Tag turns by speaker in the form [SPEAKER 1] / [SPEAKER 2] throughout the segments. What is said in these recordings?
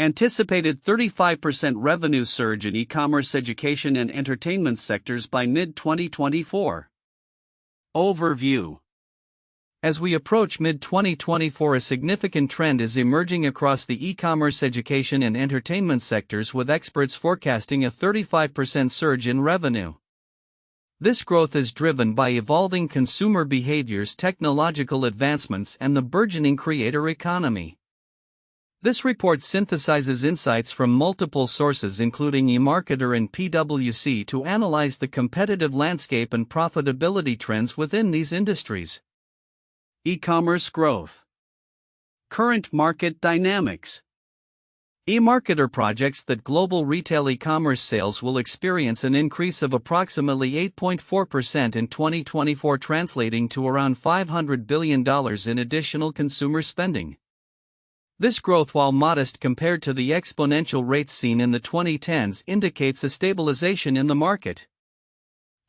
[SPEAKER 1] Anticipated 35% revenue surge in e-commerce education and entertainment sectors by mid-2024. Overview. As we approach mid-2024, a significant trend is emerging across the e-commerce education and entertainment sectors, with experts forecasting a 35% surge in revenue. This growth is driven by evolving consumer behaviors, technological advancements, and the burgeoning creator economy. This report synthesizes insights from multiple sources including eMarketer and PwC to analyze the competitive landscape and profitability trends within these industries. E-commerce growth. Current market dynamics. eMarketer projects that global retail e-commerce sales will experience an increase of approximately 8.4% in 2024, translating to around $500 billion in additional consumer spending. This growth, while modest compared to the exponential rates seen in the 2010s, indicates a stabilization in the market.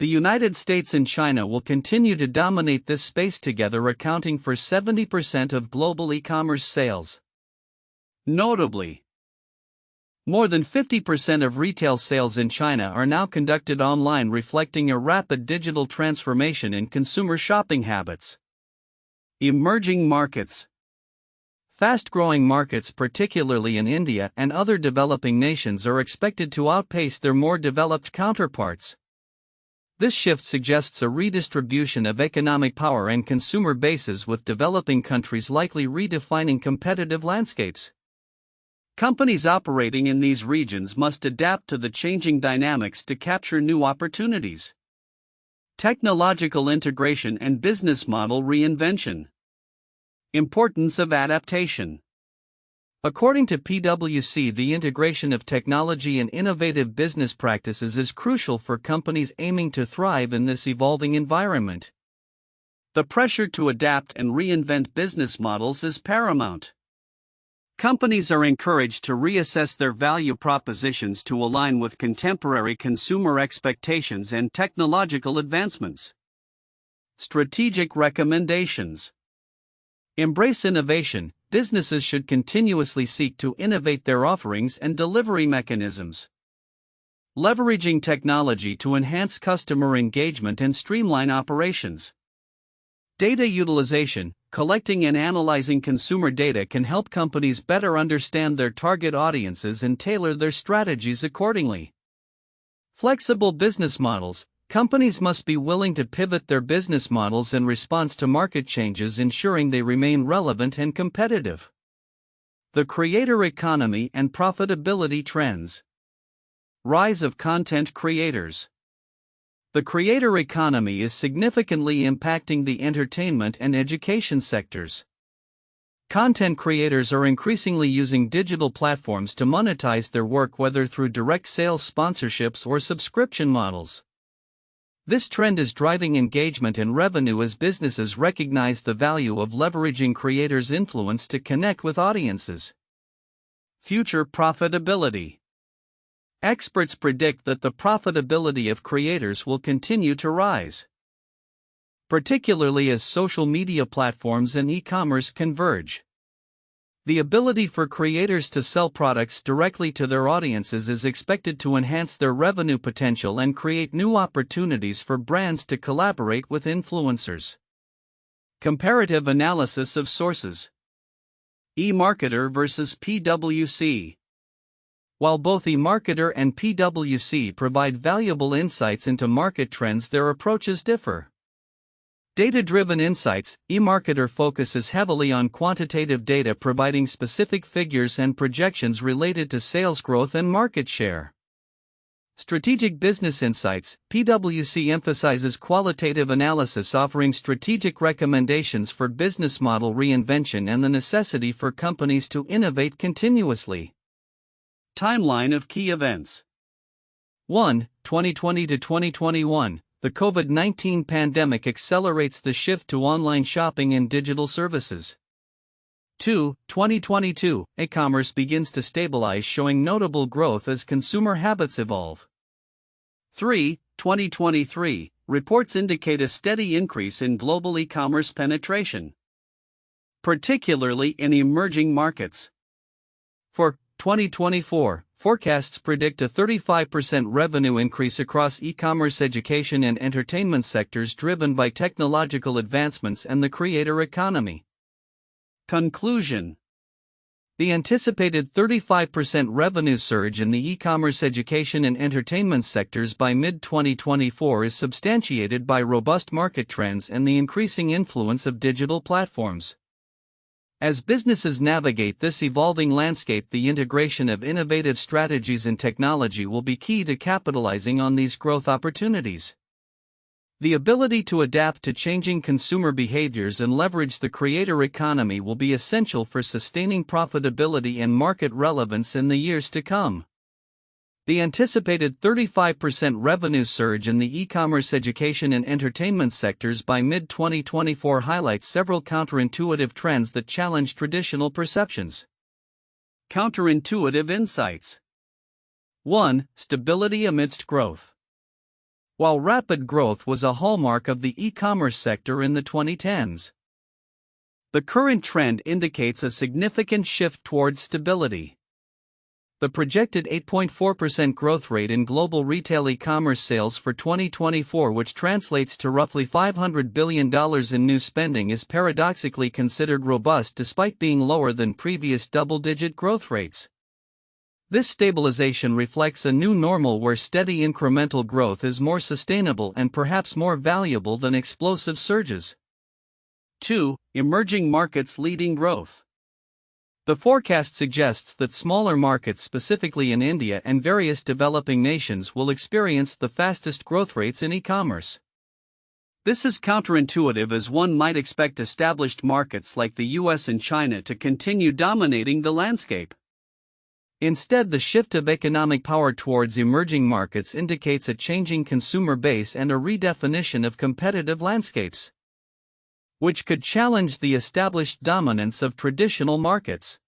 [SPEAKER 1] The United States and China will continue to dominate this space, together accounting for 70% of global e-commerce sales. Notably, more than 50% of retail sales in China are now conducted online, reflecting a rapid digital transformation in consumer shopping habits. Emerging markets. Fast-growing markets, particularly in India and other developing nations, are expected to outpace their more developed counterparts. This shift suggests a redistribution of economic power and consumer bases, with developing countries likely redefining competitive landscapes. Companies operating in these regions must adapt to the changing dynamics to capture new opportunities. Technological integration and business model reinvention. Importance of adaptation. According to PwC, the integration of technology and innovative business practices is crucial for companies aiming to thrive in this evolving environment. The pressure to adapt and reinvent business models is paramount. Companies are encouraged to reassess their value propositions to align with contemporary consumer expectations and technological advancements. Strategic recommendations. Embrace innovation. Businesses should continuously seek to innovate their offerings and delivery mechanisms. Leveraging technology to enhance customer engagement and streamline operations. Data utilization. Collecting and analyzing consumer data can help companies better understand their target audiences and tailor their strategies accordingly. Flexible business models. Companies must be willing to pivot their business models in response to market changes, ensuring they remain relevant and competitive. The creator economy and profitability trends. Rise of content creators. The creator economy is significantly impacting the entertainment and education sectors. Content creators are increasingly using digital platforms to monetize their work, whether through direct sales, sponsorships, or subscription models. This trend is driving engagement and revenue as businesses recognize the value of leveraging creators' influence to connect with audiences. Future profitability. Experts predict that the profitability of creators will continue to rise, particularly as social media platforms and e-commerce converge. The ability for creators to sell products directly to their audiences is expected to enhance their revenue potential and create new opportunities for brands to collaborate with influencers. Comparative analysis of sources. eMarketer versus PwC. While both eMarketer and PwC provide valuable insights into market trends, their approaches differ. Data-driven insights. eMarketer focuses heavily on quantitative data, providing specific figures and projections related to sales growth and market share. Strategic business insights. PwC emphasizes qualitative analysis, offering strategic recommendations for business model reinvention and the necessity for companies to innovate continuously. Timeline of key events. 1. 2020 to 2021. The COVID-19 pandemic accelerates the shift to online shopping and digital services. 2. 2022. E-commerce begins to stabilize, showing notable growth as consumer habits evolve. 3. 2023. Reports indicate a steady increase in global e-commerce penetration, particularly in emerging markets. 4. 2024, forecasts predict a 35% revenue increase across e-commerce, education, and entertainment sectors driven by technological advancements and the creator economy. Conclusion: the anticipated 35% revenue surge in the e-commerce, education, and entertainment sectors by mid-2024 is substantiated by robust market trends and the increasing influence of digital platforms. As businesses navigate this evolving landscape, the integration of innovative strategies and technology will be key to capitalizing on these growth opportunities. The ability to adapt to changing consumer behaviors and leverage the creator economy will be essential for sustaining profitability and market relevance in the years to come. The anticipated 35% revenue surge in the e-commerce, education, and entertainment sectors by mid-2024 highlights several counterintuitive trends that challenge traditional perceptions. Counterintuitive insights. 1. Stability amidst growth. While rapid growth was a hallmark of the e-commerce sector in the 2010s, the current trend indicates a significant shift towards stability. The projected 8.4% growth rate in global retail e-commerce sales for 2024, which translates to roughly $500 billion in new spending, is paradoxically considered robust despite being lower than previous double-digit growth rates. This stabilization reflects a new normal where steady incremental growth is more sustainable and perhaps more valuable than explosive surges. 2. Emerging markets leading growth. The forecast suggests that smaller markets, specifically in India and various developing nations, will experience the fastest growth rates in e-commerce. This is counterintuitive, as one might expect established markets like the US and China to continue dominating the landscape. Instead, the shift of economic power towards emerging markets indicates a changing consumer base and a redefinition of competitive landscapes, which could challenge the established dominance of traditional markets.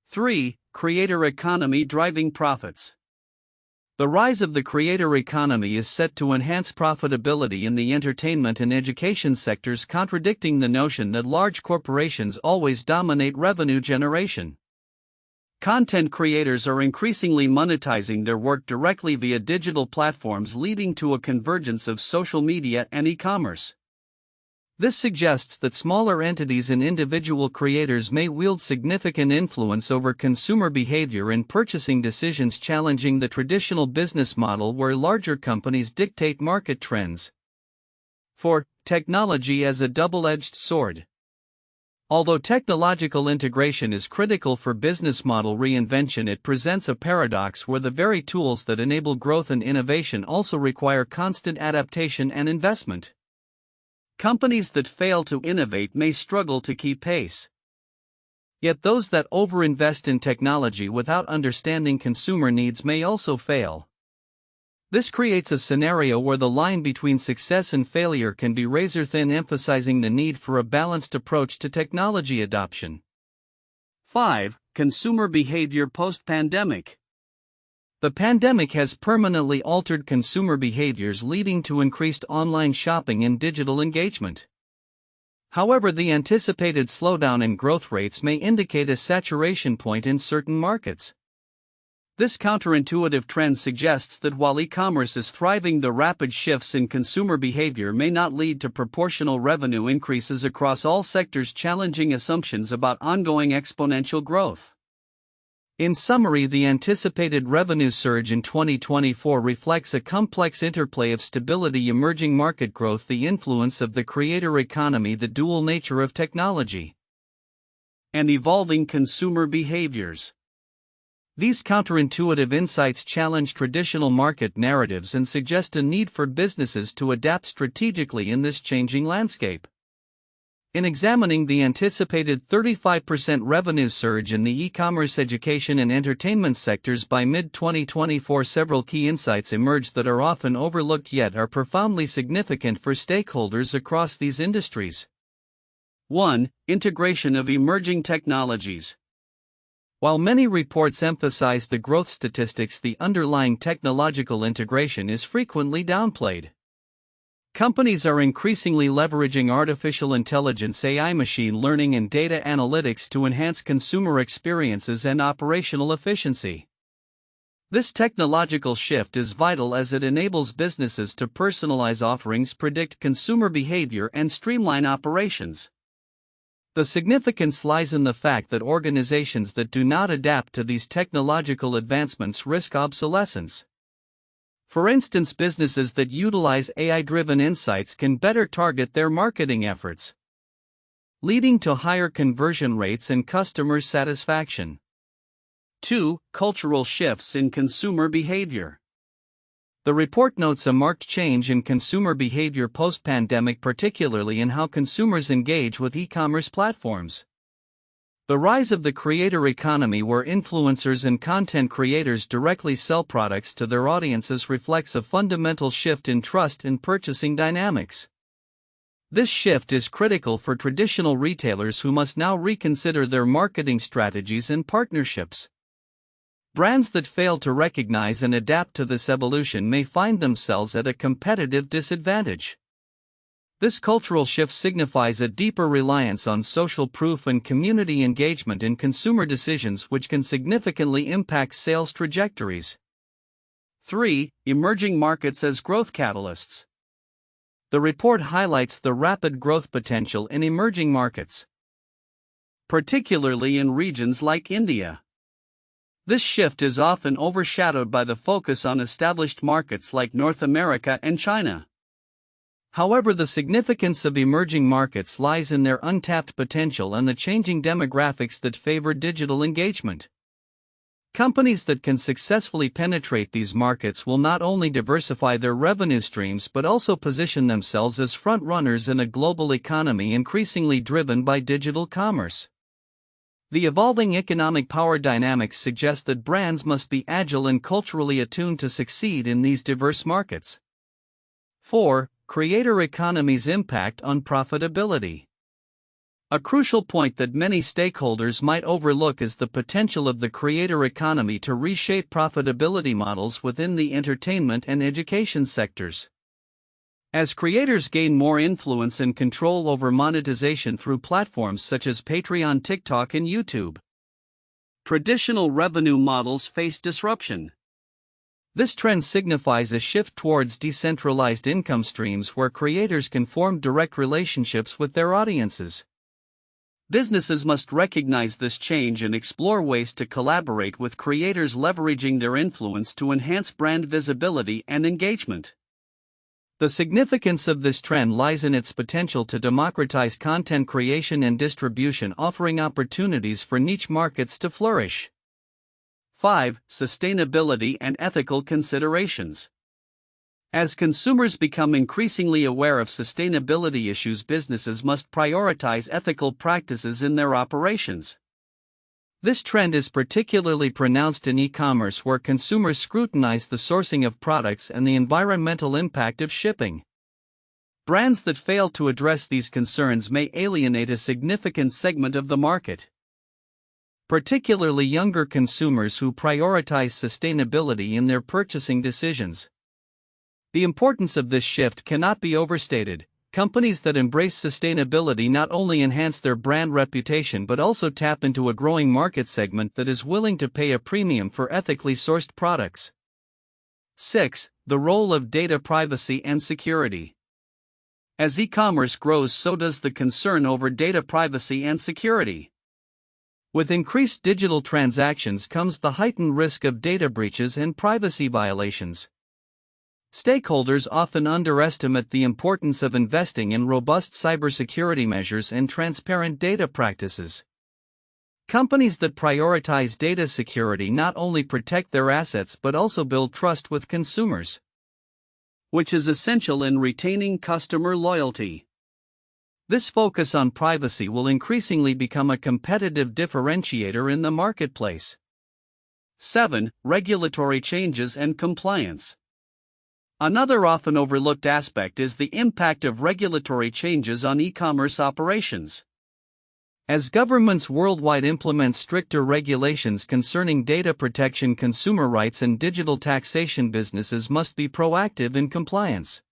[SPEAKER 1] 3. Creator economy driving profits. The rise of the creator economy is set to enhance profitability in the entertainment and education sectors, contradicting the notion that large corporations always dominate revenue generation. Content creators are increasingly monetizing their work directly via digital platforms, leading to a convergence of social media and e-commerce. This suggests that smaller entities and individual creators may wield significant influence over consumer behavior and purchasing decisions, challenging the traditional business model where larger companies dictate market trends. 4. Technology as a double-edged sword. Although technological integration is critical for business model reinvention, it presents a paradox where the very tools that enable growth and innovation also require constant adaptation and investment. Companies that fail to innovate may struggle to keep pace. Yet those that overinvest in technology without understanding consumer needs may also fail. This creates a scenario where the line between success and failure can be razor-thin, emphasizing the need for a balanced approach to technology adoption. 5. Consumer behavior post-pandemic. The pandemic has permanently altered consumer behaviors, leading to increased online shopping and digital engagement. However, the anticipated slowdown in growth rates may indicate a saturation point in certain markets. This counterintuitive trend suggests that while e-commerce is thriving, the rapid shifts in consumer behavior may not lead to proportional revenue increases across all sectors, challenging assumptions about ongoing exponential growth. In summary, the anticipated revenue surge in 2024 reflects a complex interplay of stability, emerging market growth, the influence of the creator economy, the dual nature of technology, and evolving consumer behaviors. These counterintuitive insights challenge traditional market narratives and suggest a need for businesses to adapt strategically in this changing landscape. In examining the anticipated 35% revenue surge in the e-commerce, education, and entertainment sectors by mid-2024, several key insights emerge that are often overlooked yet are profoundly significant for stakeholders across these industries. 1. Integration of emerging technologies. While many reports emphasize the growth statistics, the underlying technological integration is frequently downplayed. Companies are increasingly leveraging artificial intelligence, AI, machine learning, and data analytics to enhance consumer experiences and operational efficiency. This technological shift is vital as it enables businesses to personalize offerings, predict consumer behavior, and streamline operations. The significance lies in the fact that organizations that do not adapt to these technological advancements risk obsolescence. For instance, businesses that utilize AI-driven insights can better target their marketing efforts, leading to higher conversion rates and customer satisfaction. 2. Cultural shifts in consumer behavior. The report notes a marked change in consumer behavior post-pandemic, particularly in how consumers engage with e-commerce platforms. The rise of the creator economy, where influencers and content creators directly sell products to their audiences, reflects a fundamental shift in trust and purchasing dynamics. This shift is critical for traditional retailers, who must now reconsider their marketing strategies and partnerships. Brands that fail to recognize and adapt to this evolution may find themselves at a competitive disadvantage. This cultural shift signifies a deeper reliance on social proof and community engagement in consumer decisions, which can significantly impact sales trajectories. 3. Emerging markets as growth catalysts. The report highlights the rapid growth potential in emerging markets, particularly in regions like India. This shift is often overshadowed by the focus on established markets like North America and China. However, the significance of emerging markets lies in their untapped potential and the changing demographics that favor digital engagement. Companies that can successfully penetrate these markets will not only diversify their revenue streams but also position themselves as front-runners in a global economy increasingly driven by digital commerce. The evolving economic power dynamics suggest that brands must be agile and culturally attuned to succeed in these diverse markets. 4. Creator economy's impact on profitability. A crucial point that many stakeholders might overlook is the potential of the creator economy to reshape profitability models within the entertainment and education sectors. As creators gain more influence and control over monetization through platforms such as Patreon, TikTok, and YouTube, traditional revenue models face disruption. This trend signifies a shift towards decentralized income streams where creators can form direct relationships with their audiences. Businesses must recognize this change and explore ways to collaborate with creators, leveraging their influence to enhance brand visibility and engagement. The significance of this trend lies in its potential to democratize content creation and distribution, offering opportunities for niche markets to flourish. 5. Sustainability and ethical considerations. As consumers become increasingly aware of sustainability issues, businesses must prioritize ethical practices in their operations. This trend is particularly pronounced in e-commerce, where consumers scrutinize the sourcing of products and the environmental impact of shipping. Brands that fail to address these concerns may alienate a significant segment of the market, particularly younger consumers who prioritize sustainability in their purchasing decisions. The importance of this shift cannot be overstated. Companies that embrace sustainability not only enhance their brand reputation but also tap into a growing market segment that is willing to pay a premium for ethically sourced products. 6. The role of data privacy and security. As e-commerce grows, so does the concern over data privacy and security. With increased digital transactions comes the heightened risk of data breaches and privacy violations. Stakeholders often underestimate the importance of investing in robust cybersecurity measures and transparent data practices. Companies that prioritize data security not only protect their assets but also build trust with consumers, which is essential in retaining customer loyalty. This focus on privacy will increasingly become a competitive differentiator in the marketplace. 7. Regulatory changes and compliance. Another often overlooked aspect is the impact of regulatory changes on e-commerce operations. As governments worldwide implement stricter regulations concerning data protection, consumer rights, and digital taxation, businesses must be proactive in compliance.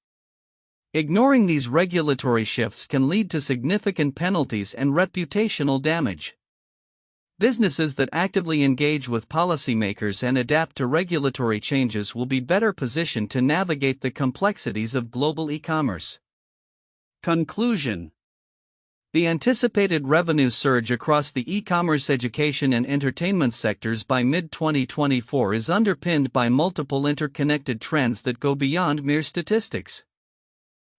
[SPEAKER 1] Ignoring these regulatory shifts can lead to significant penalties and reputational damage. Businesses that actively engage with policymakers and adapt to regulatory changes will be better positioned to navigate the complexities of global e-commerce. Conclusion: the anticipated revenue surge across the e-commerce education and entertainment sectors by mid-2024 is underpinned by multiple interconnected trends that go beyond mere statistics.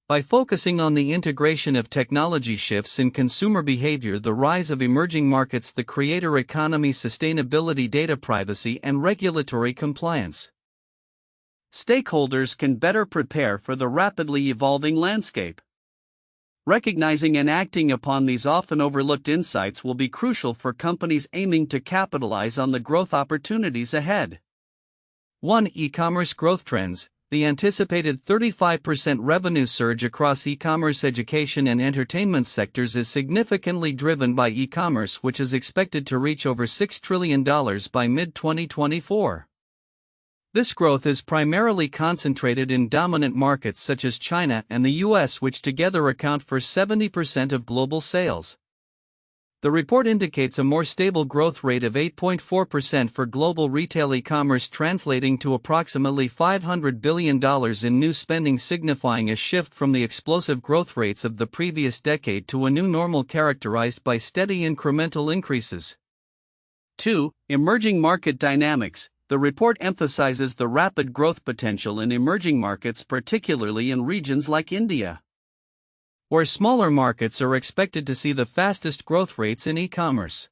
[SPEAKER 1] By focusing on the integration of technology shifts in consumer behavior, the rise of emerging markets, the creator economy, sustainability, data privacy, and regulatory compliance, stakeholders can better prepare for the rapidly evolving landscape. Recognizing and acting upon these often overlooked insights will be crucial for companies aiming to capitalize on the growth opportunities ahead. 1. E-commerce growth trends. The anticipated 35% revenue surge across e-commerce education and entertainment sectors is significantly driven by e-commerce, which is expected to reach over $6 trillion by mid-2024. This growth is primarily concentrated in dominant markets such as China and the US, which together account for 70% of global sales. The report indicates a more stable growth rate of 8.4% for global retail e-commerce, translating to approximately $500 billion in new spending, signifying a shift from the explosive growth rates of the previous decade to a new normal characterized by steady incremental increases. 2. Emerging market dynamics. The report emphasizes the rapid growth potential in emerging markets, particularly in regions like India, where smaller markets are expected to see the fastest growth rates in e-commerce.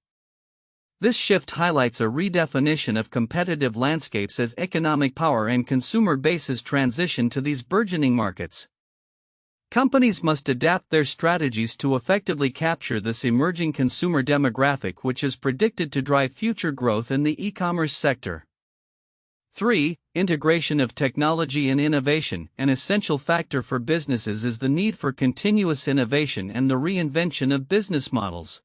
[SPEAKER 1] This shift highlights a redefinition of competitive landscapes as economic power and consumer bases transition to these burgeoning markets. Companies must adapt their strategies to effectively capture this emerging consumer demographic, which is predicted to drive future growth in the e-commerce sector. 3. Integration of technology and innovation. An essential factor for businesses is the need for continuous innovation and the reinvention of business models.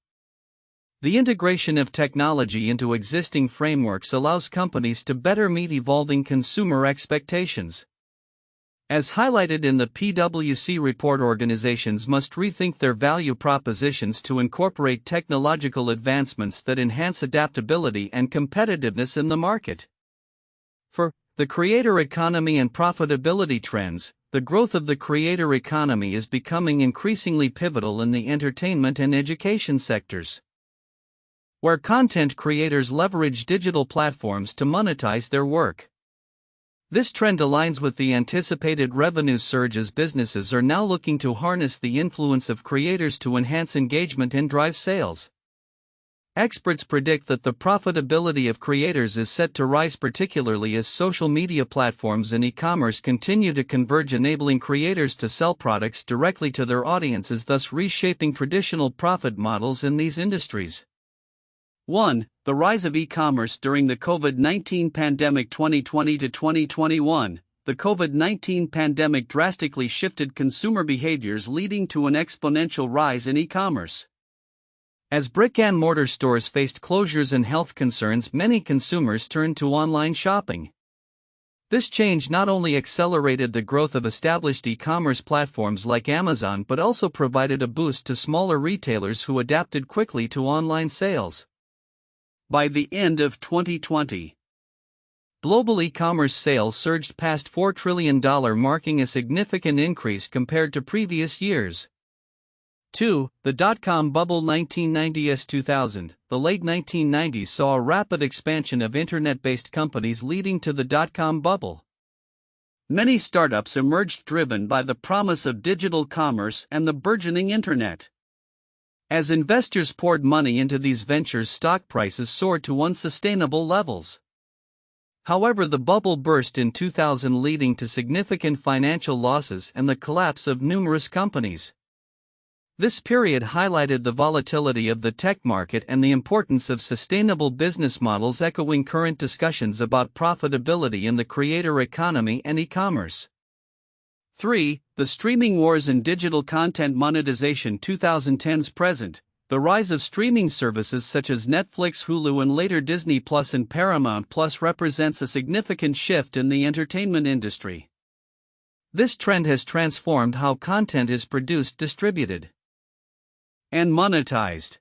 [SPEAKER 1] The integration of technology into existing frameworks allows companies to better meet evolving consumer expectations. As highlighted in the PwC report, organizations must rethink their value propositions to incorporate technological advancements that enhance adaptability and competitiveness in the market. For the creator economy and profitability trends, the growth of the creator economy is becoming increasingly pivotal in the entertainment and education sectors, where content creators leverage digital platforms to monetize their work. This trend aligns with the anticipated revenue surge as businesses are now looking to harness the influence of creators to enhance engagement and drive sales. Experts predict that the profitability of creators is set to rise, particularly as social media platforms and e-commerce continue to converge, enabling creators to sell products directly to their audiences, thus reshaping traditional profit models in these industries. 1. The rise of e-commerce during the COVID-19 pandemic 2020 to 2021. The COVID-19 pandemic drastically shifted consumer behaviors, leading to an exponential rise in e-commerce. As brick-and-mortar stores faced closures and health concerns, many consumers turned to online shopping. This change not only accelerated the growth of established e-commerce platforms like Amazon, but also provided a boost to smaller retailers who adapted quickly to online sales. By the end of 2020, global e-commerce sales surged past $4 trillion, marking a significant increase compared to previous years. 2. The dot-com bubble 1990s-2000. The late 1990s saw a rapid expansion of internet-based companies, leading to the dot-com bubble. Many startups emerged driven by the promise of digital commerce and the burgeoning internet. As investors poured money into these ventures, stock prices soared to unsustainable levels. However, the bubble burst in 2000, leading to significant financial losses and the collapse of numerous companies. This period highlighted the volatility of the tech market and the importance of sustainable business models, echoing current discussions about profitability in the creator economy and e-commerce. 3. The streaming wars and digital content monetization 2010s present. The rise of streaming services such as Netflix, Hulu, and later Disney Plus and Paramount Plus represents a significant shift in the entertainment industry. This trend has transformed how content is produced, distributed, and monetized.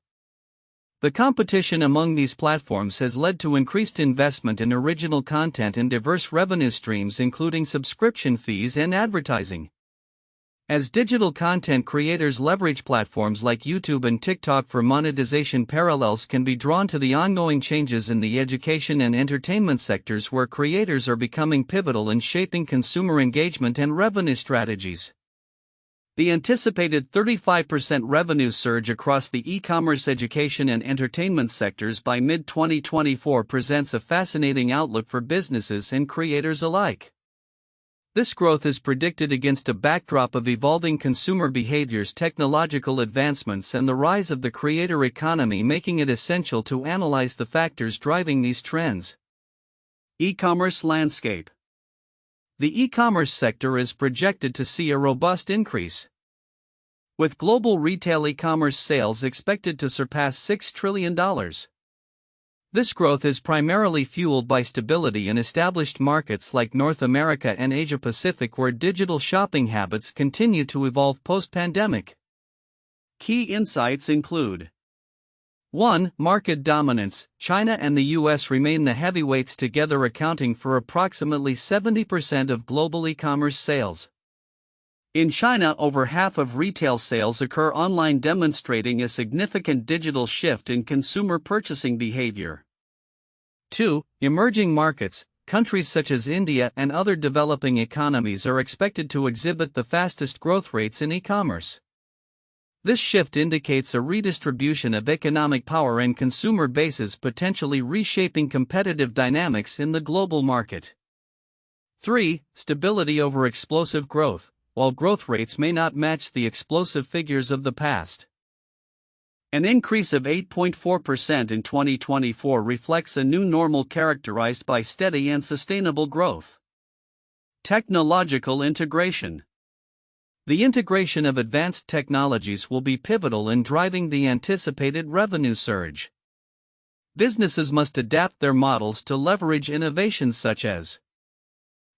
[SPEAKER 1] The competition among these platforms has led to increased investment in original content and diverse revenue streams, including subscription fees and advertising. As digital content creators leverage platforms like YouTube and TikTok for monetization, parallels can be drawn to the ongoing changes in the education and entertainment sectors, where creators are becoming pivotal in shaping consumer engagement and revenue strategies. The anticipated 35% revenue surge across the e-commerce, education, and entertainment sectors by mid-2024 presents a fascinating outlook for businesses and creators alike. This growth is predicted against a backdrop of evolving consumer behaviors, technological advancements, and the rise of the creator economy, making it essential to analyze the factors driving these trends. E-commerce landscape. The e-commerce sector is projected to see a robust increase, with global retail e-commerce sales expected to surpass $6 trillion. This growth is primarily fueled by stability in established markets like North America and Asia Pacific, where digital shopping habits continue to evolve post-pandemic. Key insights include: 1. Market dominance. China and the US remain the heavyweights, together accounting for approximately 70% of global e-commerce sales. In China, over half of retail sales occur online, demonstrating a significant digital shift in consumer purchasing behavior. 2. Emerging markets. Countries such as India and other developing economies are expected to exhibit the fastest growth rates in e-commerce. This shift indicates a redistribution of economic power and consumer bases, potentially reshaping competitive dynamics in the global market. 3. Stability over explosive growth. While growth rates may not match the explosive figures of the past, an increase of 8.4% in 2024 reflects a new normal characterized by steady and sustainable growth. Technological integration. The integration of advanced technologies will be pivotal in driving the anticipated revenue surge. Businesses must adapt their models to leverage innovations such as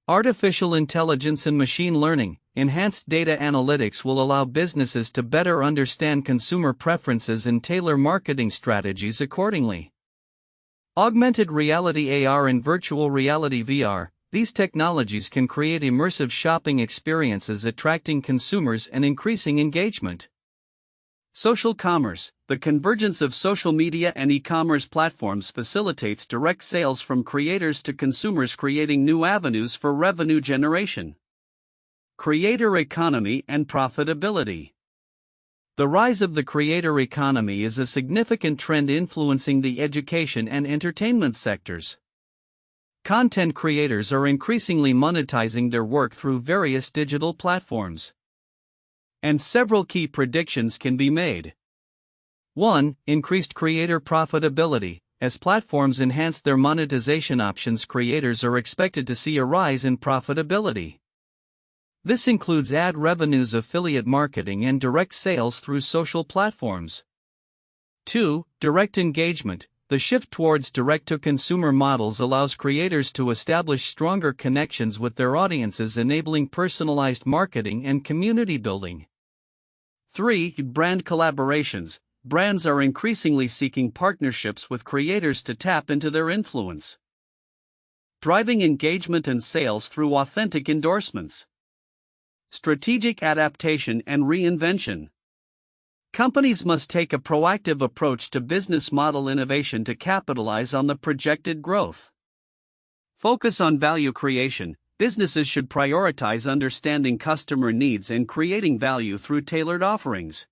[SPEAKER 1] artificial intelligence and machine learning. Enhanced data analytics will allow businesses to better understand consumer preferences and tailor marketing strategies accordingly. Augmented reality AR and virtual reality VR. These technologies can create immersive shopping experiences, attracting consumers and increasing engagement. Social commerce. The convergence of social media and e-commerce platforms facilitates direct sales from creators to consumers, creating new avenues for revenue generation. Creator economy and profitability. The rise of the creator economy is a significant trend influencing the education and entertainment sectors. Content creators are increasingly monetizing their work through various digital platforms, and several key predictions can be made. 1. Increased creator profitability. As platforms enhance their monetization options, creators are expected to see a rise in profitability. This includes ad revenues, affiliate marketing, and direct sales through social platforms. 2. Direct engagement. The shift towards direct-to-consumer models allows creators to establish stronger connections with their audiences, enabling personalized marketing and community building. 3. Brand collaborations. Brands are increasingly seeking partnerships with creators to tap into their influence, driving engagement and sales through authentic endorsements. Strategic adaptation and reinvention. Companies must take a proactive approach to business model innovation to capitalize on the projected growth. Focus on value creation. Businesses should prioritize understanding customer needs and creating value through tailored offerings.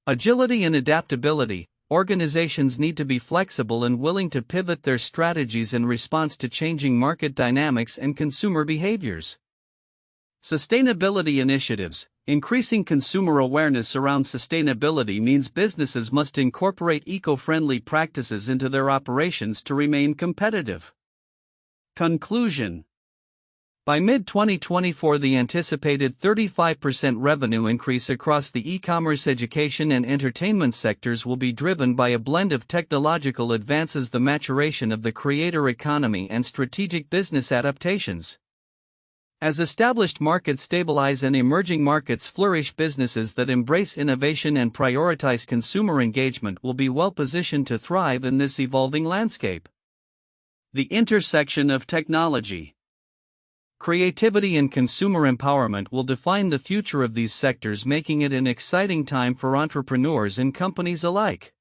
[SPEAKER 1] Agility and adaptability. Organizations need to be flexible and willing to pivot their strategies in response to changing market dynamics and consumer behaviors. Sustainability initiatives. Increasing consumer awareness around sustainability means businesses must incorporate eco-friendly practices into their operations to remain competitive. Conclusion. By mid-2024, the anticipated 35% revenue increase across the e-commerce, education, and entertainment sectors will be driven by a blend of technological advances, the maturation of the creator economy, and strategic business adaptations. As established markets stabilize and emerging markets flourish, businesses that embrace innovation and prioritize consumer engagement will be well positioned to thrive in this evolving landscape. The intersection of technology, creativity, and consumer empowerment will define the future of these sectors, making it an exciting time for entrepreneurs and companies alike.